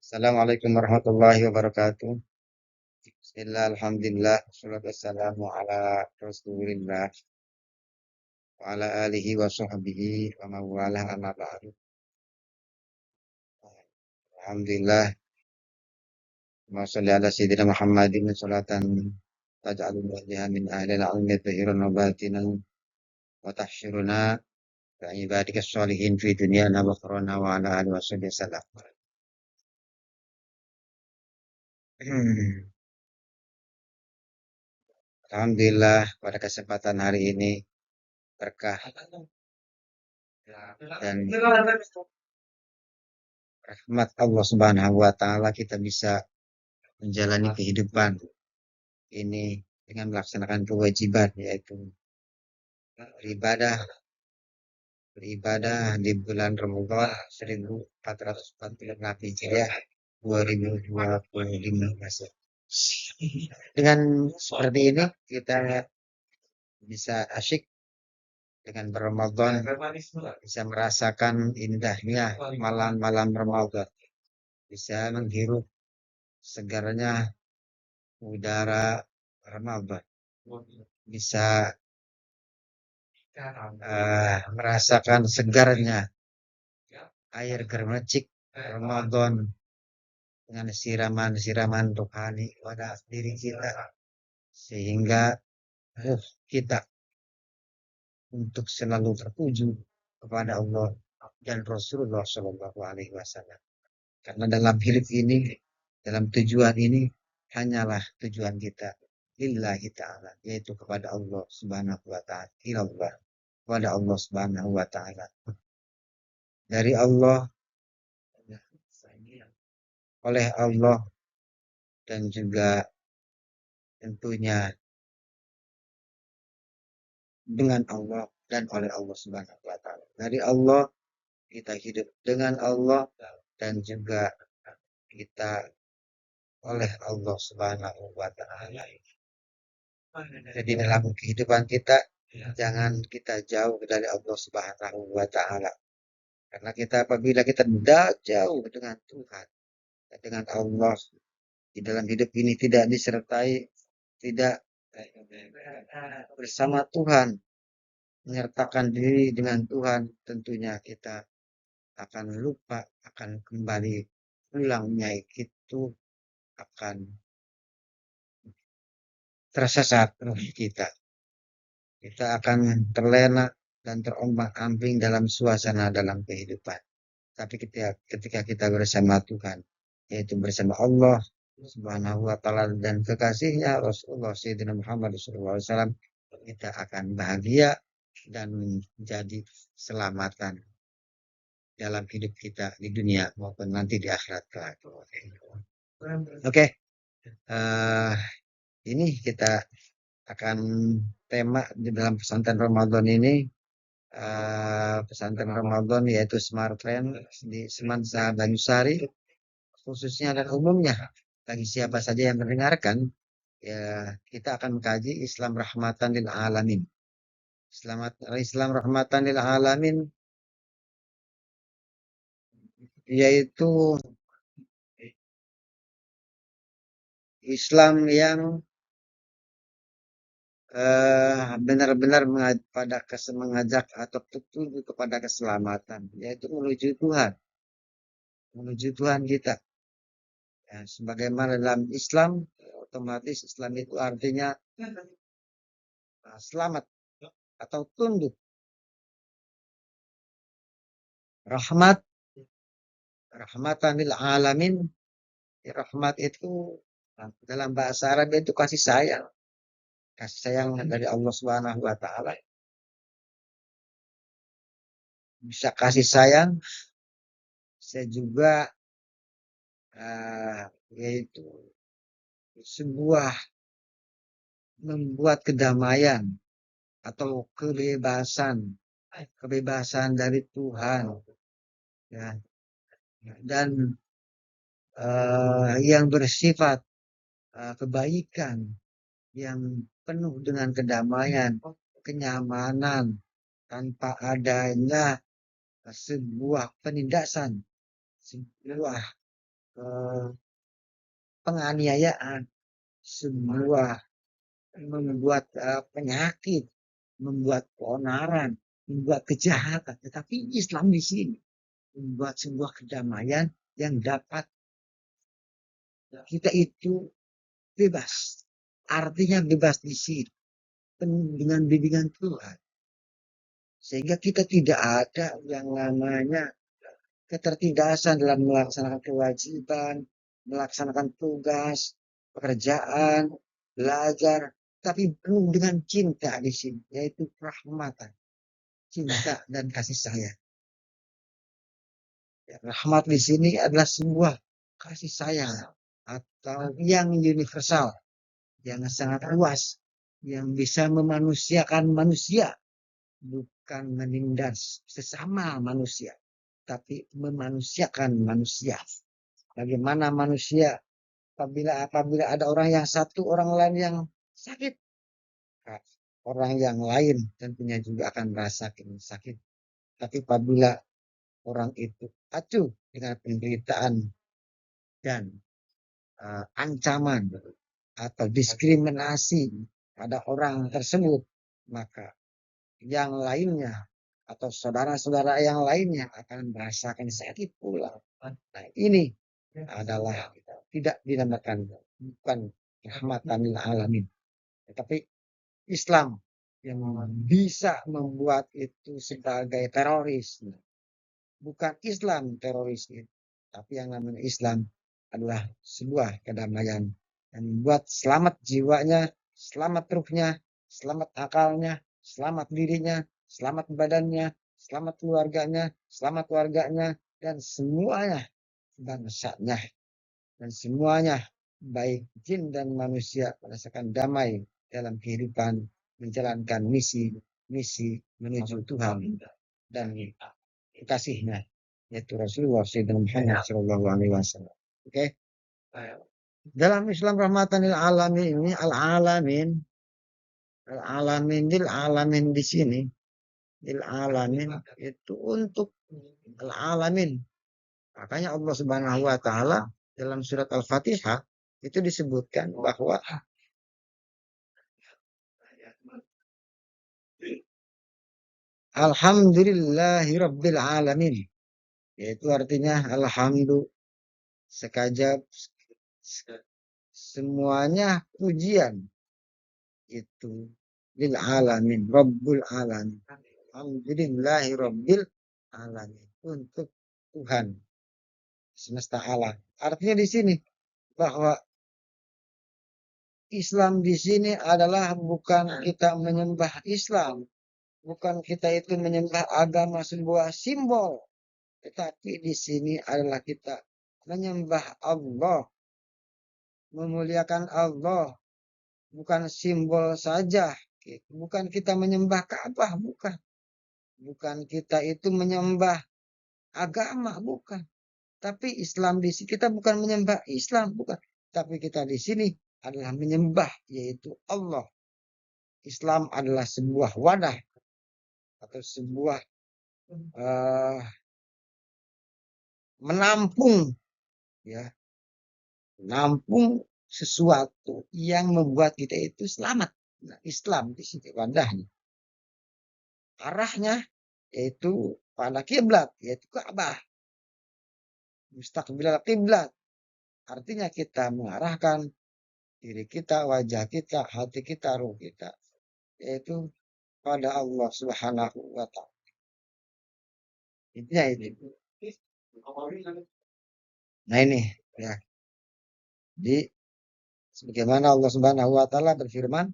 Assalamualaikum warahmatullahi wabarakatuh. Bismillah, alhamdulillah, wassalatu wassalamu ala rasulillah, wa ala alihi wa sahbihi wa mawalah amma ba'du. Alhamdulillah, wa salli ala sayyidina Muhammadin salatan taj'alul wajha min ahli al-ilmi zahiran wa batinan wa tahsyuruna bi ibadika sholihin fi dunyana wa akhirana wa ala alihi wa sahbihi wasallam. Alhamdulillah, pada kesempatan hari ini berkah dan rahmat Allah Subhanahu wa taala kita bisa menjalani kehidupan ini dengan melaksanakan kewajiban yaitu beribadah beribadah di bulan Ramadan 1446 Hijriah 2025 Masehi. Dengan seperti ini kita bisa asyik dengan berRamadan, bisa merasakan indahnya malam-malam Ramadan, bisa menghirup segarnya udara Ramadan, bisa merasakan segarnya air germecik Ramadan dengan siraman-siraman rohani pada diri kita sehingga kita untuk selalu tertuju kepada Allah dan Rasulullah Shallallahu Alaihi Wasallam. Karena dalam hidup ini, dalam tujuan ini hanyalah tujuan kita lillahi ta'ala, yaitu kepada Allah Subhanahu wa taala, ilallah, kepada Allah Subhanahu wa taala. Dari Allah, oleh Allah, dan juga tentunya dengan Allah dan oleh Allah Subhanahu wa taala. Dari Allah kita hidup, dengan Allah dan juga kita oleh Allah Subhanahu wa taala. Jadi dalam kehidupan kita jangan kita jauh dari Allah Subhanahu wa taala. Karena kita apabila kita tidak jauh dengan Tuhan, dengan Allah di dalam hidup ini tidak disertai, tidak bersama Tuhan, menyertakan diri dengan Tuhan, tentunya kita akan lupa, akan kembali pulangnya itu akan tersesat kita. Kita akan terlena dan terombang-ambing dalam suasana dalam kehidupan. Tapi ketika kita bersama Tuhan, yaitu bersama Allah Subhanahu wa taala dan kekasihnya Rasulullah Sayyidina Muhammad SAW, kita akan bahagia dan menjadi selamatan dalam hidup kita di dunia maupun nanti di akhirat kelak. Oke, ini kita akan tema di dalam pesantren Ramadan ini, pesantren Ramadan yaitu Smart Trend di Semansa Banyusari, khususnya dan umumnya bagi siapa saja yang mendengarkan, ya kita akan mengkaji Islam rahmatan lil alamin. Islam rahmatan lil alamin yaitu Islam yang benar-benar mengajak atau tertuju kepada keselamatan, yaitu menuju Tuhan kita. Ya, sebagaimana dalam Islam, otomatis Islam itu artinya selamat atau tunduk. Rahmatan lil alamin. Rahmat itu dalam bahasa Arab itu kasih sayang. Kasih sayang dari Allah Subhanahu wa taala. Bisa kasih sayang, saya juga yaitu sebuah membuat kedamaian atau kebebasan dari Tuhan, ya, dan yang bersifat kebaikan, yang penuh dengan kedamaian, kenyamanan, tanpa adanya sebuah penindasan, sebuah eh, penganiayaan, sebuah membuat penyakit, membuat keonaran, membuat kejahatan. Tetapi Islam di sini membuat sebuah kedamaian yang dapat kita itu bebas. Artinya bebas di sini dengan bimbingan Tuhan. Sehingga kita tidak ada yang namanya ketertindasan dalam melaksanakan kewajiban, melaksanakan tugas, pekerjaan, belajar, tapi penuh dengan cinta di sini, yaitu rahmatan, cinta dan kasih sayang. Ya, rahmat di sini adalah sebuah kasih sayang atau yang universal, yang sangat luas, yang bisa memanusiakan manusia, bukan menindas sesama manusia, tapi memanusiakan manusia. Bagaimana manusia apabila ada orang yang satu, orang lain yang sakit, orang yang lain tentunya juga akan merasakan sakit. Tapi apabila orang itu acuh dengan penderitaan dan ancaman atau diskriminasi pada orang tersebut, maka yang lainnya atau saudara-saudara yang lainnya akan merasakan sakit pula. Nah, ini adalah tidak dinamakan bukan rahmatan lil alamin, tetapi Islam yang bisa membuat itu sebagai teroris. Bukan Islam teroris itu, tapi yang namanya Islam adalah sebuah kedamaian yang membuat selamat jiwanya, selamat ruhnya, selamat akalnya, selamat dirinya, selamat badannya, selamat keluarganya, dan semuanya bangsanya, dan semuanya baik jin dan manusia merasakan damai dalam kehidupan menjalankan misi menuju Tuhan dan kekasihnya, yaitu Rasulullah Muhammad Shallallahu Alaihi Wasallam. Oke, dalam Islam rahmatan lil alamin ini lil alamin di sini lil alamin itu untuk al alamin. Makanya Allah Subhanahu Wa Taala dalam surat Al-Fatihah itu disebutkan bahwa Alhamdulillahirabbil alamin, yaitu artinya alhamdulillah sekajap semuanya pujian itu lil alamin, rabbul alamin. Alhamdulillahirabbil alamin, untuk Tuhan semesta alam. Artinya di sini bahwa Islam di sini adalah bukan kita menyembah Islam, bukan kita itu menyembah agama sebuah simbol, tetapi di sini adalah kita menyembah Allah, memuliakan Allah, bukan simbol saja. Bukan kita menyembah Ka'bah, bukan. Bukan kita itu menyembah agama, bukan. Tapi Islam di sini kita bukan menyembah Islam, bukan. Tapi kita di sini adalah menyembah, yaitu Allah. Islam adalah sebuah wadah atau sebuah menampung, ya, menampung sesuatu yang membuat kita itu selamat. Nah, Islam di sini wadahnya. Arahnya yaitu pada kiblat, yaitu Ka'bah. Mustaqbilal kiblat. Artinya kita mengarahkan diri kita, wajah kita, hati kita, ruh kita, yaitu pada Allah Subhanahu wa Ta'ala. Intinya itu. Nah ini ya. Jadi sebagaimana Allah Subhanahu wa Ta'ala berfirman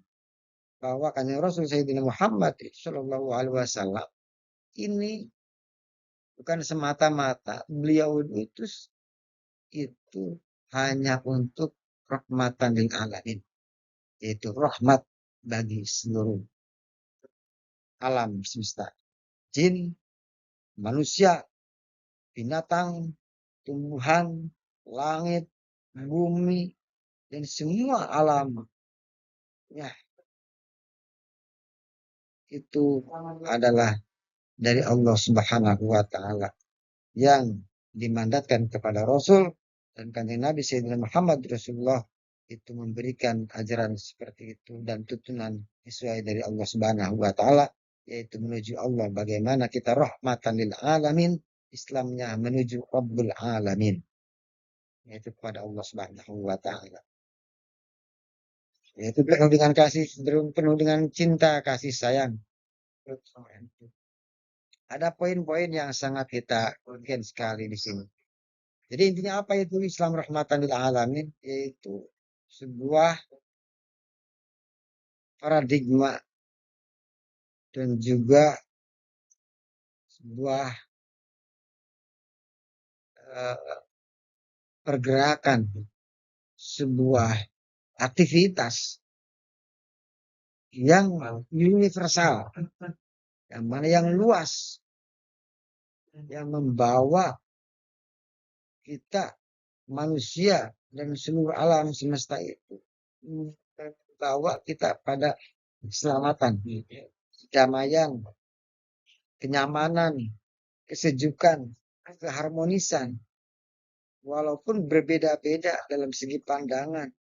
bahwa kanjeng Rasul Sayyidina Muhammad Shallallahu Alaihi Wasallam ini bukan semata-mata beliau itu hanya untuk rahmatan lil alamin, yaitu rahmat bagi seluruh alam semesta, jin, manusia, binatang, tumbuhan, langit, bumi, dan semua alam. Ya, itu adalah dari Allah Subhanahu wa Ta'ala yang dimandatkan kepada Rasul Dan kanjeng Nabi Sayyidina Muhammad Rasulullah itu memberikan ajaran seperti itu dan tuntunan sesuai dari Allah Subhanahu wa taala, yaitu menuju Allah, bagaimana kita rahmatan lil alamin, Islamnya menuju Rabbul alamin, yaitu kepada Allah Subhanahu wa taala. Yaitu penuh dengan kasih, penuh dengan cinta kasih sayang. Ada poin-poin yang sangat kita urgen sekali di sini. Jadi intinya apa itu Islam rahmatan lil alamin? Yaitu sebuah paradigma dan juga sebuah pergerakan, sebuah aktivitas yang universal, yang mana yang luas, yang membawa kita manusia dan seluruh alam semesta itu, membawa kita pada keselamatan, kedamaian, kenyamanan, kesejukan, keharmonisan. Walaupun berbeda-beda dalam segi pandangan,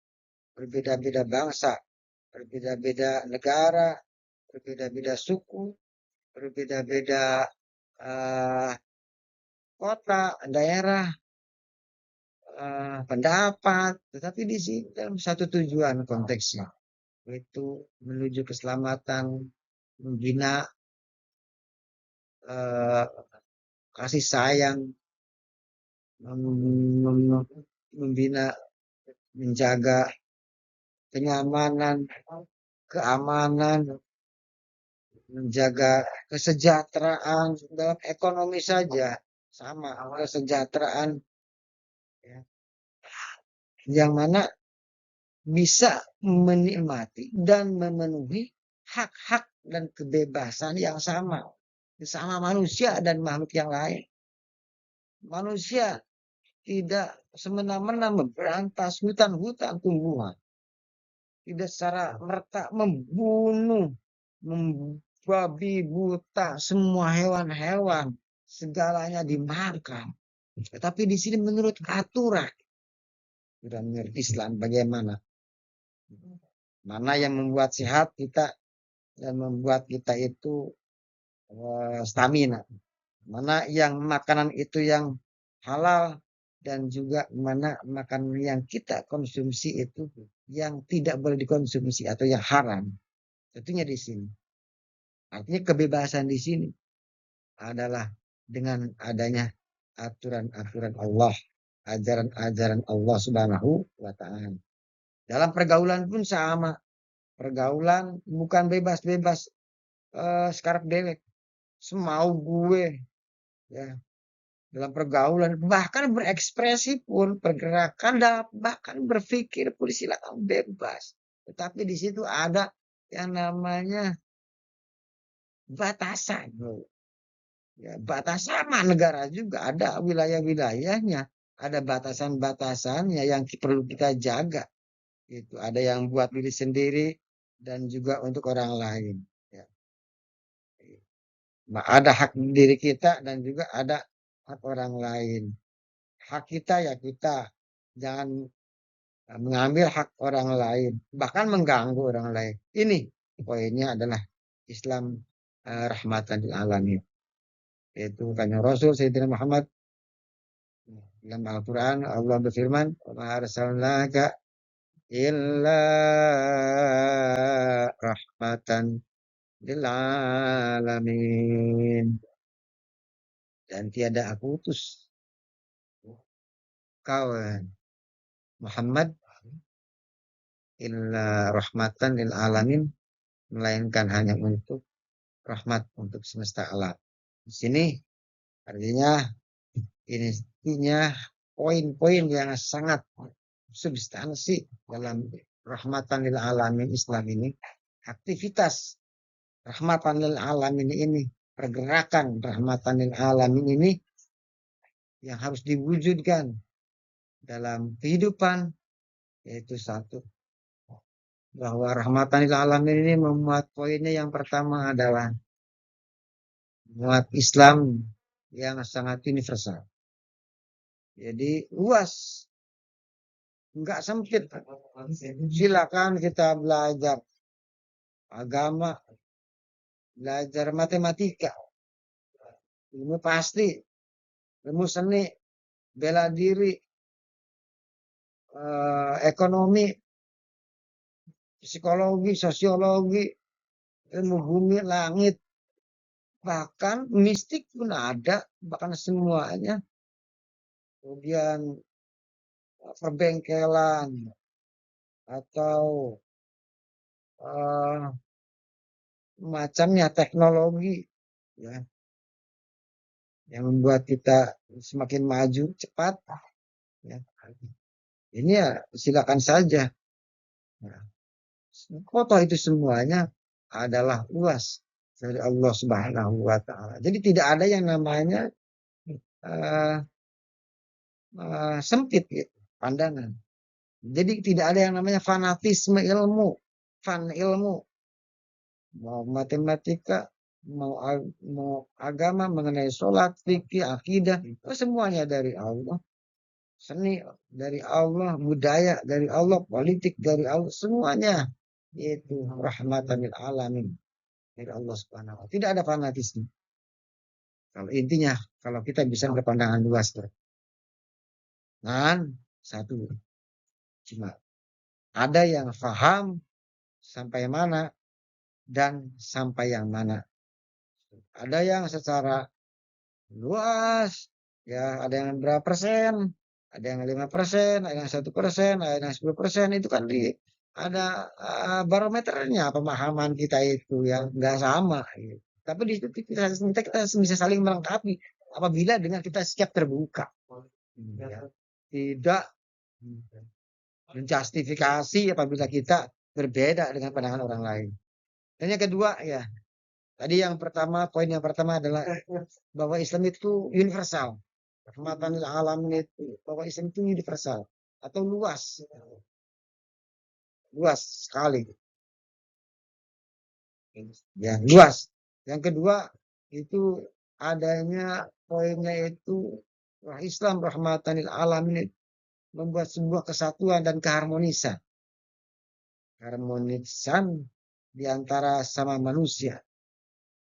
berbeda-beda bangsa, berbeda-beda negara, berbeda-beda suku, berbeda-beda kota, daerah, pendapat, tetapi di sini dalam satu tujuan konteksnya, yaitu menuju keselamatan, membina kasih sayang, membina, menjaga kenyamanan, keamanan, menjaga kesejahteraan dalam ekonomi saja sama, kesejahteraan ya, yang mana bisa menikmati dan memenuhi hak-hak dan kebebasan yang sama manusia dan makhluk yang lain. Manusia tidak semena-mena memberantas hutan-hutan tumbuhan, tidak secara merta membunuh, membabi buta semua hewan-hewan, segalanya dimakan. Tetapi di sini menurut aturan, dan menurut Islam bagaimana? Mana yang membuat sehat kita dan membuat kita itu stamina. Mana yang makanan itu yang halal dan juga mana makanan yang kita konsumsi itu yang tidak boleh dikonsumsi atau yang haram. Tentunya di sini. Artinya kebebasan di sini adalah dengan adanya aturan-aturan Allah, ajaran-ajaran Allah Subhanahu wa taala. Dalam pergaulan pun sama. Pergaulan bukan bebas-bebas sekarang dewek. Semau gue ya. Dalam pergaulan, bahkan berekspresi pun, pergerakan, bahkan berpikir pun silakan bebas. Tetapi di situ ada yang namanya batasan. Ya, batas sama negara juga ada wilayah-wilayahnya, ada batasan-batasannya yang perlu kita jaga. Itu ada yang buat diri sendiri dan juga untuk orang lain. Ya. Ada hak diri kita dan juga ada hak orang lain. Hak kita ya kita, jangan mengambil hak orang lain, bahkan mengganggu orang lain. Ini poinnya adalah Islam rahmatan lil alamin. Yaitu kanjeng Rasul Sayyidina Muhammad dalam Al-Quran Allah berfirman, "Wa arsalnaka illa rahmatan lil alamin." Dan tiada aku utus kau Muhammad illa rahmatan lil alamin, melainkan hanya untuk rahmat untuk semesta alam. Di sini artinya ini intinya poin-poin yang sangat substansi dalam rahmatan lil alamin Islam ini. Aktivitas rahmatan lil alamin ini, pergerakan rahmatan lil alamin ini yang harus diwujudkan dalam kehidupan, yaitu satu, bahwa rahmatan lil alamin ini memuat poinnya yang pertama adalah memuat Islam yang sangat universal. Jadi luas, Enggak sempit. Silakan kita belajar agama, belajar matematika, ilmu pasti, ilmu seni, bela diri, ekonomi, psikologi, sosiologi, ilmu bumi, langit, bahkan mistik pun ada, bahkan semuanya. Kemudian perbengkelan atau uh, macamnya teknologi ya yang membuat kita semakin maju cepat ya. Ini ya silakan saja. Nah, foto itu semuanya adalah luas dari Allah Subhanahu wa taala. Jadi tidak ada yang namanya uh, sempit gitu, pandangan. Jadi tidak ada yang namanya fanatisme ilmu, fan ilmu, mau matematika, mau agama mengenai sholat, fikih, akidah, itu semuanya dari Allah. Seni dari Allah, budaya dari Allah, politik dari Allah, semuanya itu rahmatan lil alamin dari Allah Subhanahu wa taala. Tidak ada fanatisme. Kalau intinya kalau kita bisa berpandangan luas tuh. Dan satu cuma ada yang faham sampai mana dan sampai yang mana. Ada yang secara luas, ya ada yang berapa persen, ada yang 5%, ada yang 1%, ada yang 10%, itu kan ada barometernya pemahaman kita itu yang nggak sama. Gitu. Tapi di situ kita bisa saling melengkapi apabila dengan kita siap terbuka. Ya. Tidak menjustifikasi apabila kita berbeda dengan pandangan orang lain. Dan yang kedua ya, tadi yang pertama, poin yang pertama adalah bahwa Islam itu universal. Rahmatan lil alamin itu bahwa Islam itu universal atau luas. Luas sekali. Ya, luas. Yang kedua itu adanya poinnya itu Islam rahmatan lil alamin itu membuat sebuah kesatuan dan keharmonisan. Harmonisan di antara sama manusia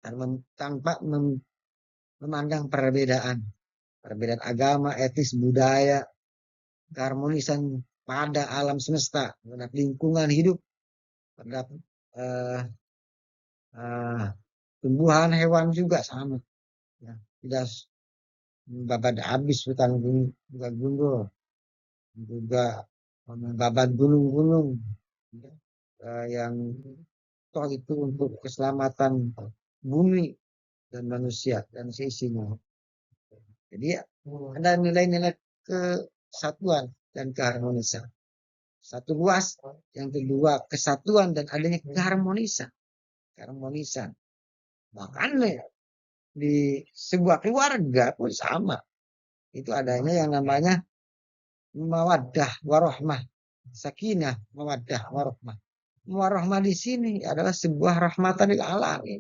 tanpa memandang perbedaan agama, etis, budaya, keharmonisan pada alam semesta, terhadap lingkungan hidup, terhadap uh, uh, tumbuhan, hewan juga sama. Ya, tidak membabat habis hutan juga gundul, juga membabat gunung-gunung yang toh itu untuk keselamatan bumi dan manusia dan seisinya. Jadi ya, ada nilai-nilai kesatuan dan keharmonisan. Satu luas, yang kedua kesatuan dan adanya keharmonisan. Keharmonisan. Bahkan di sebuah keluarga pun sama. Itu adanya yang namanya mawaddah warahmah. Sakinah, mawaddah warahmah. Warahmah di sini adalah sebuah rahmatan lil alamin.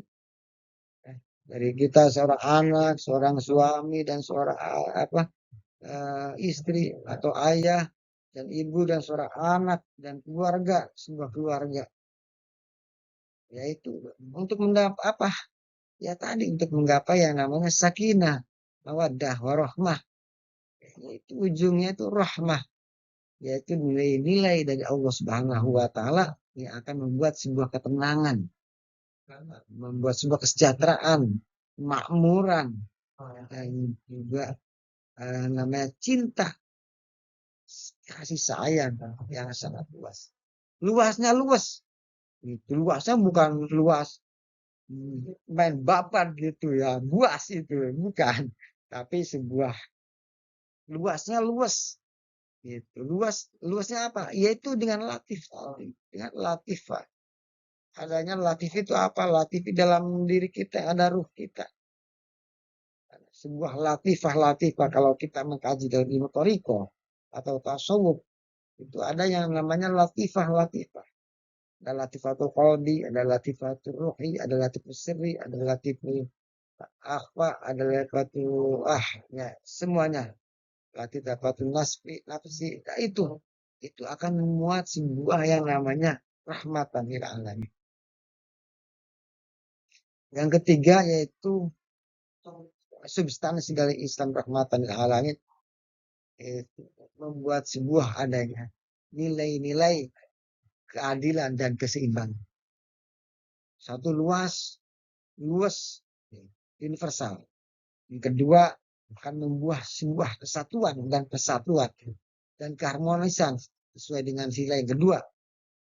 Dari kita seorang anak, seorang suami dan seorang istri atau ayah dan ibu dan seorang anak dan keluarga, sebuah keluarga. Yaitu untuk mendapat apa? Ya tadi untuk menggapai yang namanya sakinah, mawaddah, warahmah. Itu ujungnya itu rahmah, yaitu nilai-nilai dari Allah Subhanahu wa taala yang akan membuat sebuah ketenangan, membuat sebuah kesejahteraan, kemakmuran dan juga namanya cinta, kasih sayang yang sangat luas. Luasnya luas. Itu luasnya bukan luas main babat gitu ya, luas itu bukan, tapi sebuah luasnya luas gitu. Luasnya apa? Yaitu dengan latif, dengan latifah. Adanya latif itu apa? Latif di dalam diri kita ada ruh kita. Sebuah latifah kalau kita mengkaji dari ilmu thariqah atau tasawuf itu ada yang namanya latifah. Ada latifatul qalbi, ada latifatul ruhi, ada latifatul sirri, ada latifatul akhfa, ada latifatul ya semuanya. Latifatul nafsi, nah itu itu akan memuat sebuah yang namanya rahmatan lil alamin. Yang ketiga yaitu substansi dari Islam rahmatan lil alamin, yaitu membuat sebuah adanya nilai-nilai keadilan dan keseimbangan. Satu luas, universal. Yang kedua akan membuat sebuah kesatuan dan persatuan dan keharmonisan sesuai dengan sila yang kedua,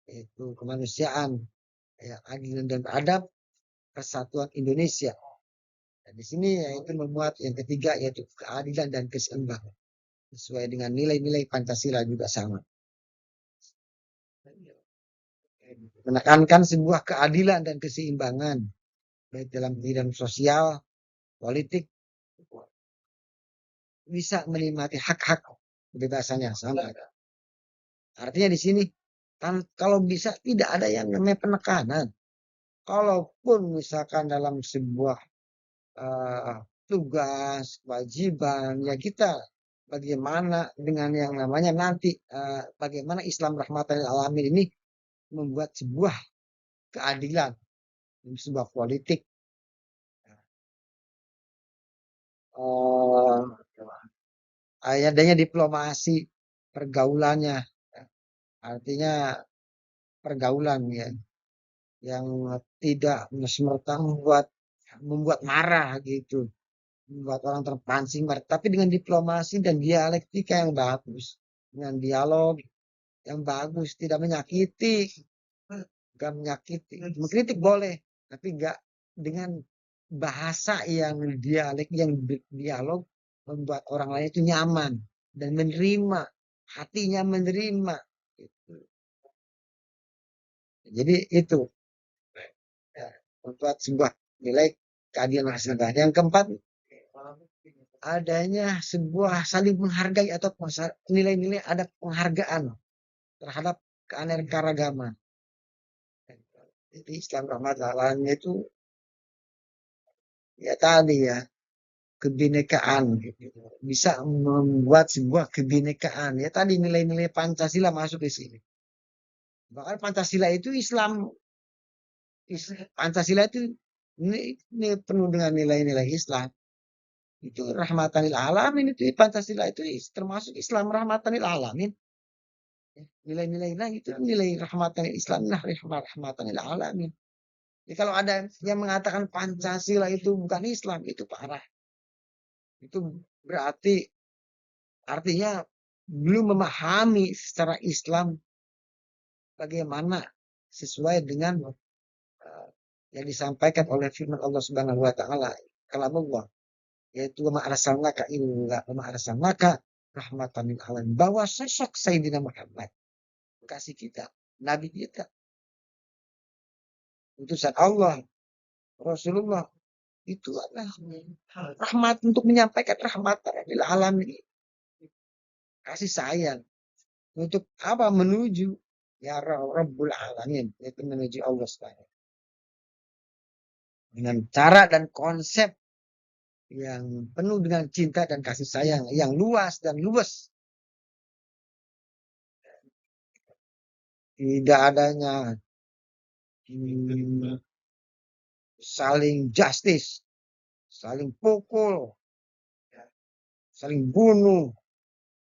yaitu kemanusiaan, ya, adil dan adab, persatuan Indonesia. Dan di sini yaitu memuat yang ketiga yaitu keadilan dan keseimbangan sesuai dengan nilai-nilai Pancasila juga sama. Menekankan sebuah keadilan dan keseimbangan baik dalam bidang sosial, politik, bisa menikmati hak-hak kebebasan yang sama. Artinya di sini kalau bisa tidak ada yang namanya penekanan. Kalaupun misalkan dalam sebuah tugas, kewajiban, ya kita bagaimana dengan yang namanya nanti bagaimana Islam rahmatan lil alamin ini membuat sebuah keadilan, sebuah politik, adanya diplomasi pergaulannya, artinya pergaulan ya yang tidak semerta membuat marah gitu, membuat orang terpancing marah, tapi dengan diplomasi dan dialektika yang bagus, dengan dialog yang bagus, tidak menyakiti, gak menyakiti, mengkritik boleh, tapi gak dengan bahasa yang dialek, yang dialog membuat orang lain itu nyaman dan menerima, hatinya menerima. Jadi itu ya, membuat sebuah nilai keadilan masyarakat. Yang keempat, adanya sebuah saling menghargai atau nilai-nilai ada penghargaan terhadap keanekaragaman. Jadi Islam rahmatan itu ya tadi ya kebinekaan gitu. Bisa membuat sebuah kebinekaan ya tadi nilai-nilai Pancasila masuk di sini. Bahkan Pancasila itu Pancasila itu ini penuh dengan nilai-nilai Islam. Itu rahmatanil alamin itu Pancasila itu termasuk Islam rahmatanil alamin. Nilai-nilai itu nilai rahmatanil Islam nah rahmatanil alamin. Jadi kalau ada yang mengatakan Pancasila itu bukan Islam itu parah. Itu berarti artinya belum memahami secara Islam bagaimana sesuai dengan yang disampaikan oleh firman Allah Subhanahu wa taala kalam Allah yaitu ma arsalnaka illa ma arsalnaka rahmatan lil alamin, bahwa sosok Sayyidina Muhammad kasih kita, nabi kita, utusan Allah, Rasulullah itu adalah rahmat untuk menyampaikan rahmatan lil alamin, kasih sayang untuk apa menuju ya Rabbul alamin, yaitu menuju Allah Subhanahu dengan cara dan konsep yang penuh dengan cinta dan kasih sayang yang luas dan luas. Tidak adanya saling justice, saling pukul, saling bunuh,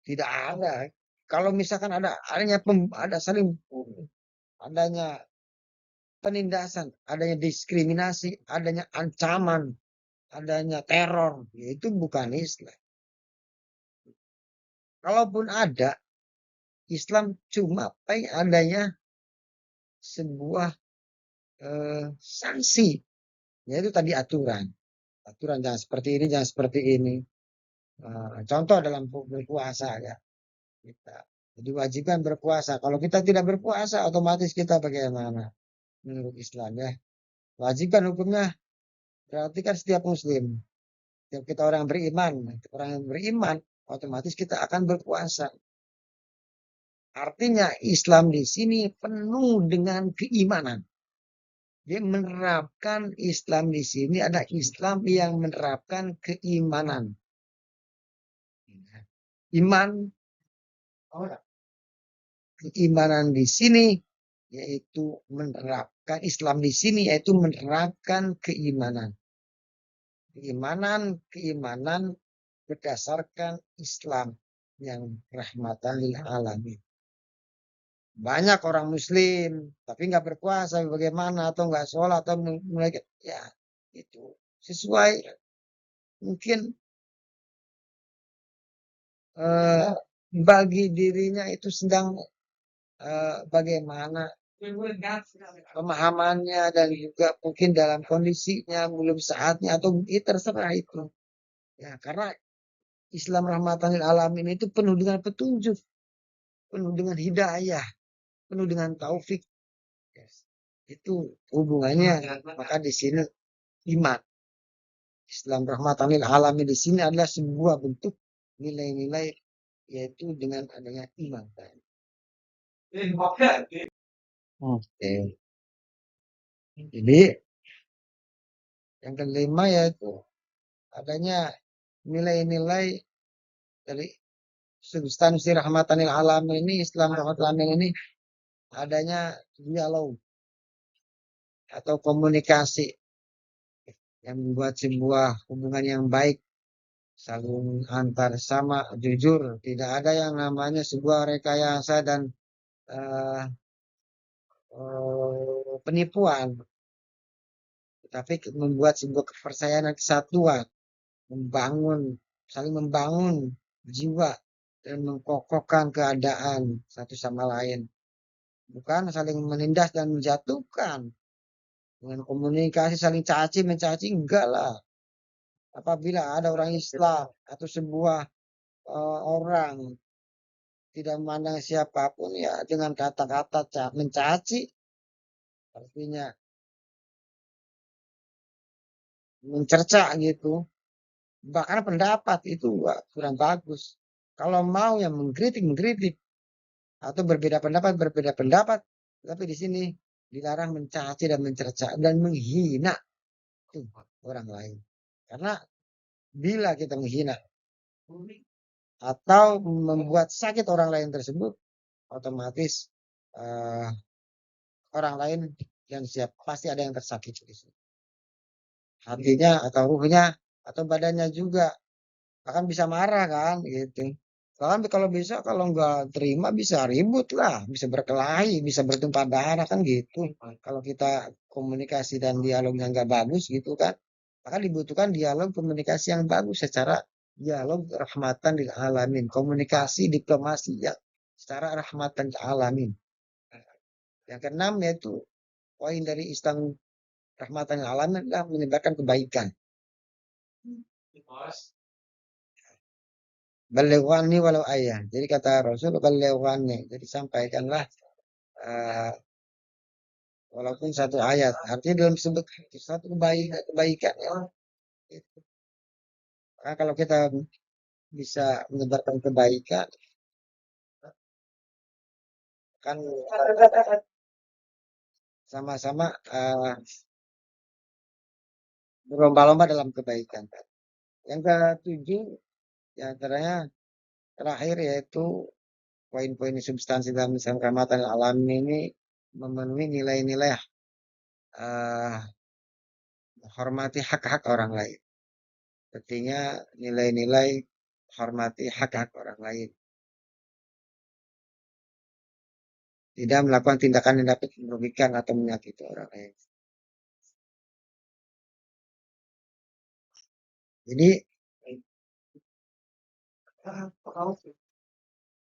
tidak ada. Kalau misalkan ada saling bunuh, adanya penindasan, adanya diskriminasi, adanya ancaman, adanya teror, itu bukan Islam. Kalaupun ada, Islam cuma adanya sebuah sanksi, yaitu tadi aturan jangan seperti ini, jangan seperti ini. Contoh dalam berpuasa ya, kita diwajibkan berpuasa. Kalau kita tidak berpuasa, otomatis kita bagaimana? Menurut Islam ya, wajibkan hukumnya berarti kan setiap Muslim, setiap kita orang yang beriman, otomatis kita akan berpuasa. Artinya Islam di sini penuh dengan keimanan. Dia menerapkan Islam di sini ada Islam yang menerapkan keimanan. Iman keimanan di sini yaitu menerapkan Islam di sini yaitu menerapkan keimanan. Keimanan berdasarkan Islam yang rahmatan lil alamin. Banyak orang muslim tapi nggak berpuasa bagaimana atau nggak sholat atau mulai ya itu sesuai mungkin eh, bagi dirinya itu sedang bagaimana pemahamannya dan juga mungkin dalam kondisinya belum saatnya atau terserah itu ya karena Islam rahmatan lil alamin itu penuh dengan petunjuk, penuh dengan hidayah, penuh dengan taufik. Yes. Itu hubungannya. Maka di sini iman. Islam rahmatan lil alamin di sini adalah sebuah bentuk nilai-nilai yaitu dengan adanya iman. Oke. Jadi yang kelima yaitu adanya nilai-nilai dari substansi rahmatan lil alamin ini Islam rahmatan lil alamin ini adanya dialog atau komunikasi yang membuat sebuah hubungan yang baik saling antar sama jujur tidak ada yang namanya sebuah rekayasa dan uh, penipuan tapi membuat sebuah kepercayaan dan kesatuan saling membangun jiwa dan mengkokohkan keadaan satu sama lain bukan saling menindas dan menjatuhkan dengan komunikasi saling caci mencaci enggak lah apabila ada orang Islam atau sebuah orang tidak memandang siapapun ya dengan kata-kata mencaci artinya mencerca gitu bahkan pendapat itu kurang bagus kalau mau yang mengkritik atau berbeda pendapat tapi di sini dilarang mencaci dan mencerca dan menghina orang lain karena bila kita menghina atau membuat sakit orang lain tersebut otomatis uh, orang lain yang siap pasti ada yang tersakiti di sini. Hatinya atau ruhnya atau badannya juga akan bisa marah kan gitu. Bahkan kalau bisa kalau nggak terima bisa ribut lah, bisa berkelahi, bisa bertumpah darah kan gitu. Kalau kita komunikasi dan dialognya nggak bagus gitu kan, maka dibutuhkan dialog komunikasi yang bagus secara dialog rahmatan lil alamin, komunikasi diplomasi yang secara rahmatan lil alamin. Yang keenam yaitu poin dari Islam rahmatan lil alamin adalah menyebarkan kebaikan. Balighani walau ayah. Jadi kata Rasul balighani. Jadi sampaikanlah uh, walaupun satu ayat. Artinya dalam satu kebaikan ya. Karena kalau kita bisa menyebarkan kebaikan kan sama-sama berlomba-lomba dalam kebaikan. Yang ketujuh di antaranya terakhir yaitu poin-poin substansi dalam Islam rahmatan alam ini memenuhi nilai-nilai menghormati hak-hak orang lain. Artinya nilai-nilai hormati hak-hak orang lain. Tidak melakukan tindakan yang dapat merugikan atau menyakiti orang lain. Jadi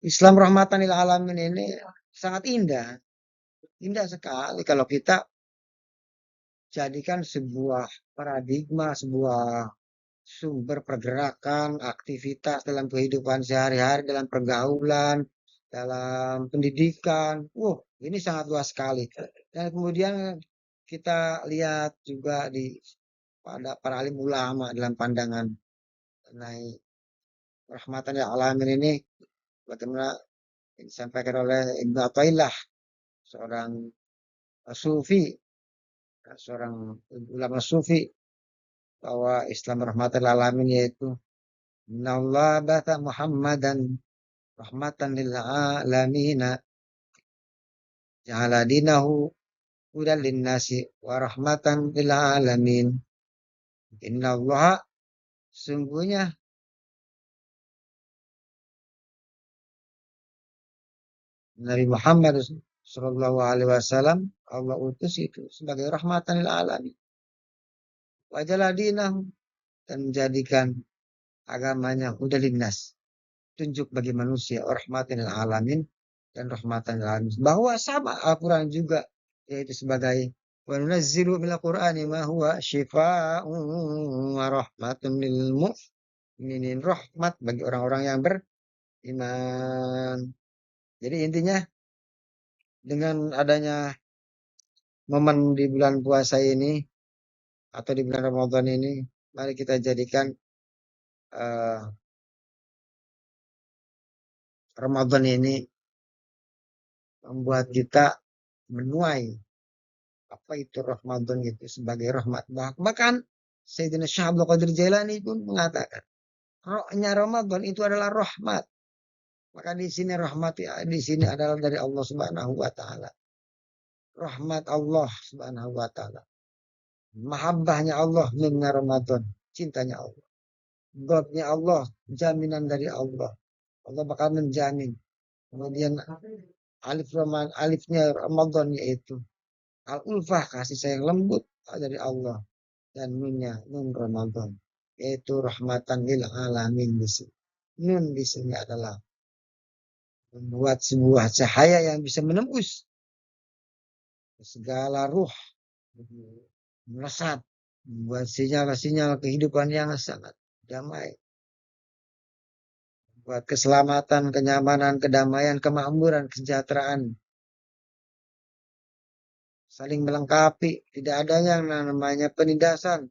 Islam rahmatan lil alamin ini sangat indah. Indah sekali kalau kita jadikan sebuah paradigma, sebuah sumber pergerakan, aktivitas dalam kehidupan sehari-hari, dalam pergaulan, dalam pendidikan. Wow, ini sangat luas sekali. Dan kemudian kita lihat juga pada para alim ulama dalam pandangan mengenai rahmatan lil alamin ini bagaimana disampaikan oleh Ibnu Athaillah seorang sufi seorang ulama sufi bahwa Islam rahmatan lil alamin yaitu Innallaha batha Muhammadan rahmatan lil alamin ja'ala dinahu hudan linnasi wa rahmatan lil alamin. Innallaha, sungguhnya Nabi Muhammad sallallahu alaihi wasallam Allah utus itu sebagai rahmatan lil alamin. Wa ja'ala dinahu, dan menjadikan agamanya hudan linnas, tunjuk bagi manusia, rahmatan lil alamin, dan rahmatan lil alamin. Bahwa sama Al-Qur'an juga, yaitu sebagai wa nunazzilu minal qur'ani ma huwa syifaa'un wa rahmatun lil mu'minin, rahmat bagi orang-orang yang beriman. Jadi intinya dengan adanya momen di bulan puasa ini atau di bulan Ramadan ini, mari kita jadikan eh, Ramadan ini membuat kita menuai apa itu Ramadan itu sebagai rahmat. Bahkan Sayyidina Syekh Abdul Qadir Jailani pun mengatakan, rohnya Ramadan itu adalah rahmat. Maka di sini rahmat di sini adalah dari Allah Subhanahu wa taala. Rahmat Allah Subhanahu wa taala. Mahabbahnya Allah minna Ramadan, cintanya Allah. Godnya Allah, jaminan dari Allah. Allah bakal menjamin. Kemudian alifnya Ramadan yaitu al-ulfah, kasih sayang lembut dari Allah, dan nunnya nun Ramadan yaitu rahmatan lil alamin. Di sini nun di sini adalah membuat sebuah cahaya yang bisa menembus segala ruh, melesat, membuat sinyal-sinyal kehidupan yang sangat damai, buat keselamatan, kenyamanan, kedamaian, kemakmuran, kesejahteraan, saling melengkapi, tidak ada yang namanya penindasan,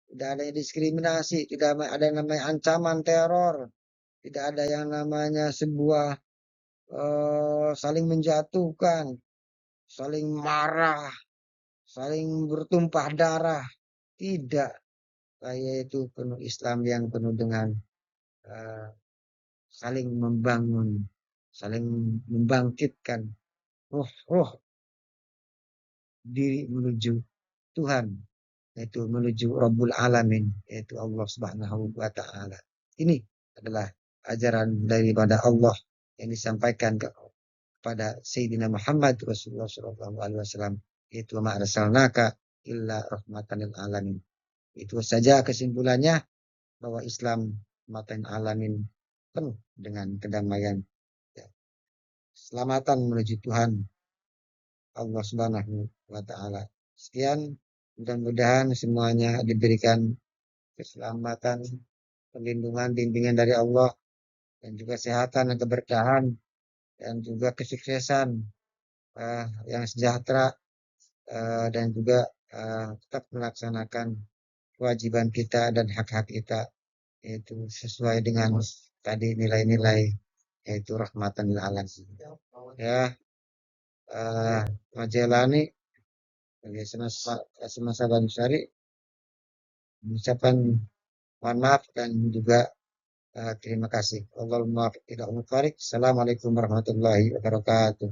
tidak ada diskriminasi, tidak ada yang namanya ancaman teror, tidak ada yang namanya sebuah saling menjatuhkan, saling marah, saling bertumpah darah. Tidak, saya itu penuh Islam yang penuh dengan uh, saling membangun, saling membangkitkan roh-roh diri menuju Tuhan, yaitu menuju Rabbul Alamin, yaitu Allah Subhanahu wa taala. Ini adalah ajaran daripada Allah yang disampaikan kepada Sayyidina Muhammad Rasulullah sallallahu alaihi wasallam, yaitu ma arsalnaka illa rahmatan lil alamin. Itu saja kesimpulannya, bahwa Islam rahmatan alamin, penuh dengan kedamaian, ya, selamatan menuju Tuhan Allah Subhanahu wa taala. Sekian, mudah-mudahan semuanya diberikan keselamatan, perlindungan, bimbingan dari Allah, dan juga kesehatan dan keberkahan, dan juga kesuksesan yang sejahtera, dan juga tetap melaksanakan kewajiban kita dan hak-hak kita, yaitu sesuai dengan tadi nilai-nilai, yaitu rahmatan lil alamin. Ya, Majelani semasa Banusari mengucapkan mohon maaf dan juga terima kasih. Allahumma Assalamualaikum warahmatullahi wabarakatuh.